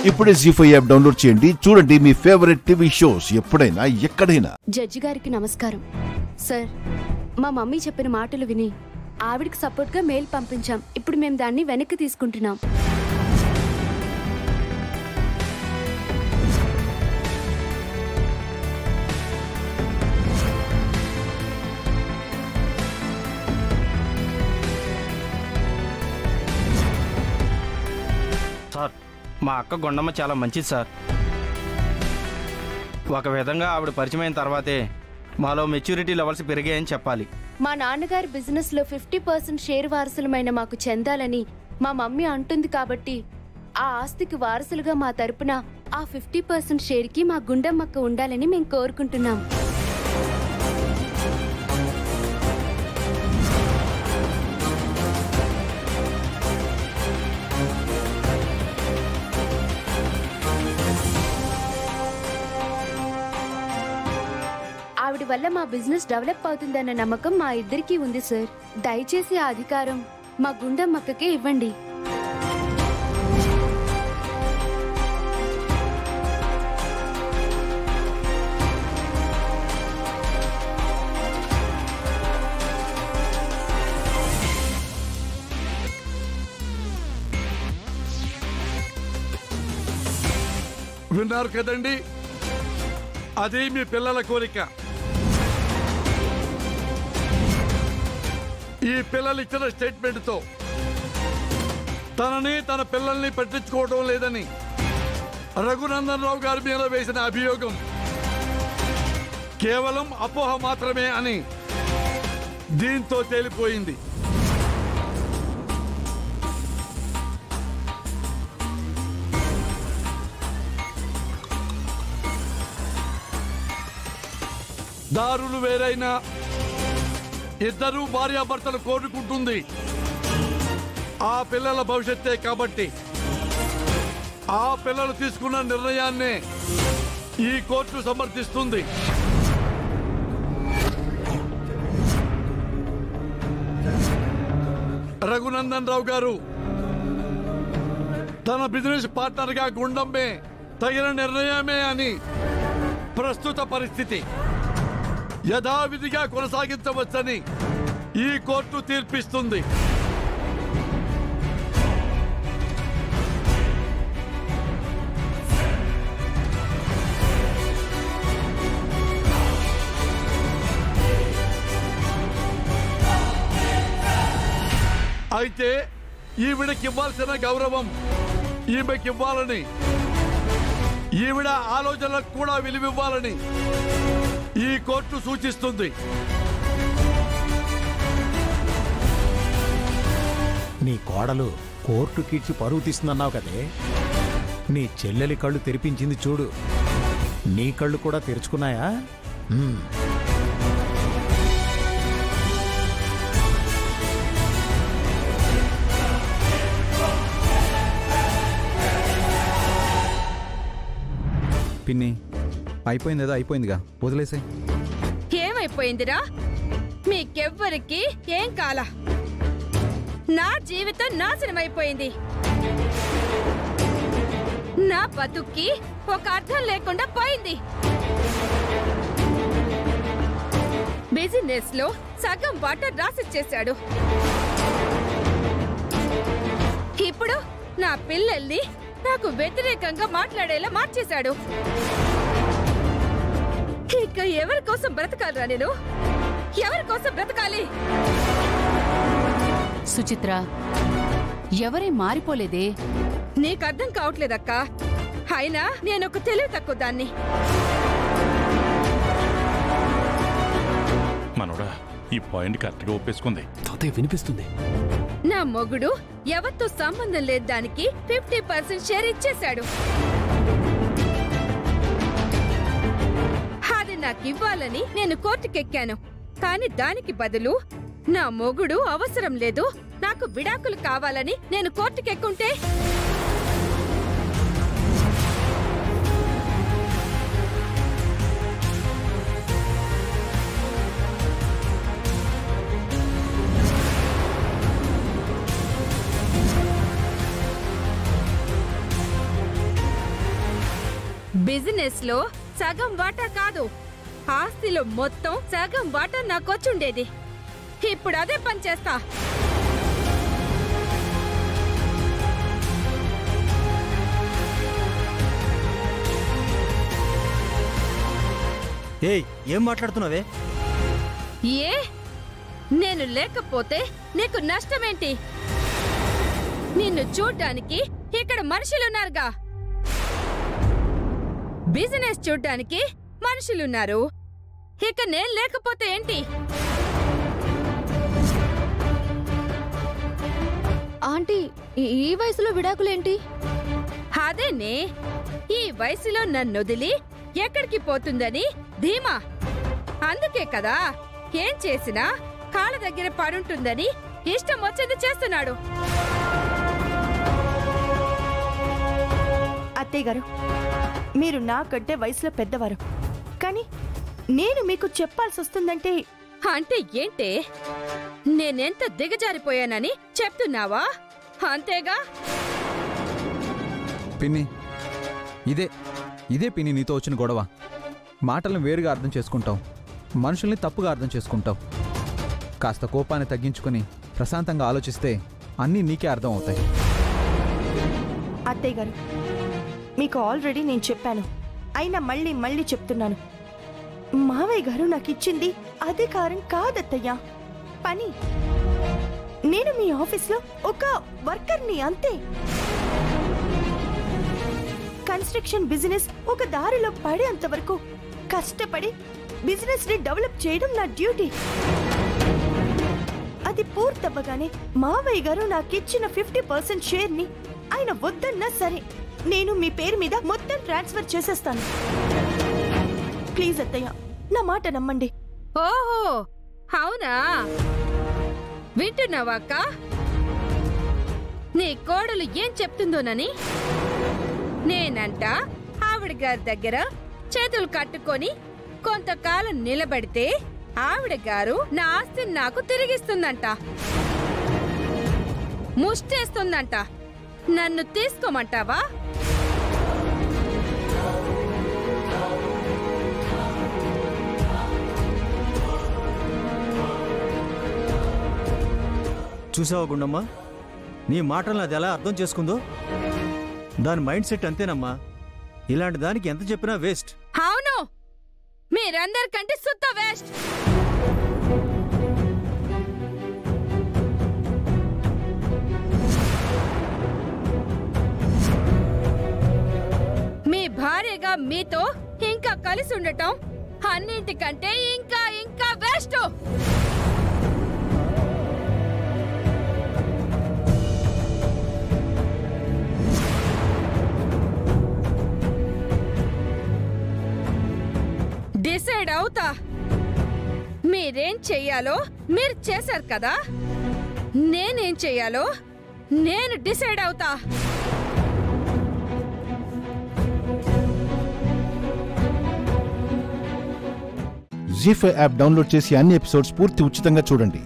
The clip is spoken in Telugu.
ఇప్పుడే జీ5 యాప్ డౌన్లోడ్ చేయండి. చూడండి మీ ఫేవరెట్ టీవీ షోస్ ఎప్పుడైనా ఎక్కడైనా. జడ్జి గారికి నమస్కారం. సార్, మా మమ్మీ చెప్పిన మాటలు విని ఆవిడికి సపోర్ట్ గా మెయిల్ పంపించాం. ఇప్పుడు మేము దాన్ని వెనక్కి తీసుకుంటున్నాం. సార్, మా అక్క గుండమ్మ చాలా మంచిది సార్. ఒక విధంగా ఆవిడ పరిచయం అయిన తర్వాతే మాలో మెచ్యూరిటీ లెవెల్స్ పెరిగాయని చెప్పాలి. మా నాన్నగారి బిజినెస్ లో 50% షేర్ వారసులమైన మాకు చెందాలని మా మమ్మీ అంటుంది. కాబట్టి ఆ ఆస్తికి వారసులుగా మా తరపున ఆ 50% షేర్ కి మా గుండమ్మక్క ఉండాలని మేము కోరుకుంటున్నాం. ఆవిడ వల్ల మా బిజినెస్ డెవలప్ అవుతుందన్న నమ్మకం మా ఇద్దరికీ ఉంది సార్. దయచేసి ఆ అధికారం మా గుండమ్మక్కకే ఇవ్వండి. విన్నారు కదండి, అది మీ పిల్లల కోరిక. ఈ పిల్లలు ఇచ్చిన స్టేట్మెంట్తో తనని తన పిల్లల్ని పట్టించుకోవడం లేదని రఘునందన్ రావు గారి మీద వేసిన అభియోగం కేవలం అపోహ మాత్రమే అని దీంతో తేలిపోయింది. దారులు వేరైనా ఇద్దరు భార్యాభర్తలు కోరుకుంటుంది ఆ పిల్లల భవిష్యత్తే. కాబట్టి ఆ పిల్లలు తీసుకున్న నిర్ణయాన్నే ఈ కోర్టు సమర్థిస్తుంది. రఘునందన్ రావు గారు తన బిజినెస్ పార్ట్నర్ గా గుండమ్మే తగిన నిర్ణయమే అని ప్రస్తుత పరిస్థితి యథావిధిగా కొనసాగించవచ్చని ఈ కోర్టు తీర్పిస్తుంది. అయితే ఈవిడకివ్వాల్సిన గౌరవం ఈమెకివ్వాలని, ఈవిడ ఆలోచనలకు కూడా విలువివ్వాలని ఈ కోర్టు సూచిస్తుంది. నీ కోడలు కోర్టు కీడ్చి పరువు తీస్తుందన్నావు కదే, నీ చెల్లెలి కళ్ళు తెరిపించింది చూడు. నీ కళ్ళు కూడా తెరుచుకున్నాయా? పిన్ని, అయిపోయిందేదో అయిపోయిందిగా, వదిలేసే. ఏమైపోయిందిరా? మీకెవ్వరికి ఏం కాలా. నా జీవితం నాశనమైపోయింది. నా బతుక్కి ఒక అర్థం లేకుండా పోయింది. బిజినెస్ లో సగం వాటర్ రాసిచ్చేశాడు. ఇప్పుడు నా పిల్లల్ని నాకు వ్యతిరేకంగా మాట్లాడేలా మార్చేశాడు. ఇక ఎవరి కోసం బ్రతకాలరా నేను? ఎవరి కోసం బ్రతకాలి? సుచిత్ర, ఎవరే మారిపోలేదే. నీకు అర్థం కావట్లేదక్క. అయినా నేనొక తెలివి తక్కువ దాన్ని. మనోడా, ఈ పాయింట్ కరెక్ట్ గా ఒప్పేసుకుంది. తాతయ్య వినిపిస్తుంది. నా మొగుడు ఎవరితో సంబంధం లేదు దానికి 50% షేర్ ఇచ్చేశాడు. అది నాకు ఇవ్వాలని నేను కోర్టుకెక్కాను. కానీ దానికి బదులు నా మొగుడు అవసరం లేదు, నాకు విడాకులు కావాలని నేను కోర్టుకెక్కుంటే బిజినెస్ లో సగం వాటా కాదు, ఆస్తిలో మొత్తం సగం వాటా నాకొచ్చుండేది. ఇప్పుడు అదే పని చేస్తా. ఏయ్, ఏం మాట్లాడుతున్నావే? ఏ నేను లేకపోతే నీకు నష్టమేంటి? నిన్ను చూడ్డానికి ఇక్కడ మనుషులున్నారుగా. బిజినెస్ చూడ్డానికి మనుషులున్నారు, ఇక నేను లేకపోతే ఏంటి? ఆంటీ, ఈ వయసులో విడాకులేంటి? అదేనే, ఈ వయసులో నన్నొదిలి ఎక్కడికి పోతుందని ధీమా. అందుకే కదా ఏం చేసినా కాళ్ళ దగ్గర పడుంటుందని ఇష్టం వచ్చింది చేస్తున్నాడు. అత్తయ్య గారు, మీరు నాకంటే వయసులో పెద్దవారు, కానీ నేను మీకు చెప్పాల్సి వస్తుందంటే. అంటే ఏంటే, నేనెంత దిగజారిపోయానని చెప్తున్నావా? అంతేగా పిన్ని, ఇదే పిన్ని నీతో వచ్చిన గొడవ. మాటలను వేరుగా అర్థం చేసుకుంటావు, మనుషుల్ని తప్పుగా అర్థం చేసుకుంటావు. కాస్త కోపాన్ని తగ్గించుకొని ప్రశాంతంగా ఆలోచిస్తే అన్నీ నీకే అర్థం అవుతాయి. అత్తయ్య గారు, మీకు ఆల్రెడీ నేను చెప్పాను, అయినా మళ్ళీ చెప్తున్నాను. మావయ్య గారు నాకు ఇచ్చింది అధికారం కాదత్తయ్యా, పని. నేను మీ ఆఫీస్లో ఒక వర్కర్ని, అంతే. కన్స్ట్రక్షన్ బిజినెస్ ఒక దారిలో పడేంత వరకు కష్టపడి బిజినెస్ ని డెవలప్ చేయడం నా డ్యూటీ. అది పూర్తవ్వగానే మావయ్య గారు నాకిచ్చిన 50% షేర్ ని ఆయన వద్దన్నా సరే నేను మీ పేరు మీద మొత్తం ట్రాన్స్ఫర్ చేసేస్తాను. ప్లీజ్ అత్తయ్య, నా మాట నమ్మండి. ఓహో, అవునా? వింటున్నావాక్క? నీ కోడలు ఏం చెప్తుందోనని. నేనంట ఆవిడ గారి దగ్గర చేతులు కట్టుకొని కొంతకాలం నిలబడితే ఆవిడ గారు నా ఆస్తిని నాకు తిరిగిస్తుందంట, ముష్టేస్తుందంట. నన్ను తీసుకోమంటావా? చూసావా గుండమ్మ, నీ మాటలను అది ఎలా అర్థం చేసుకుందో? దాని మైండ్ సెట్ అంతేనమ్మా. ఇలాంటి దానికి ఎంత చెప్పినా వేస్ట్. అవును, మీరందరికంటే సుత్త వేస్ట్. మీ భార్యగా మీతో ఇంకా కలిసి ఉండటం అన్నింటికంటే ఇంకా వేస్ట్. డిసైడ్ అవుతా. మీరేం చెయ్యాలో మీరు చేశారు కదా, నేనేం చెయ్యాలో నేను డిసైడ్ అవుతా. జీ5 యాప్ డౌన్లోడ్ చేసి అన్ని ఎపిసోడ్స్ పూర్తి ఉచితంగా చూడండి.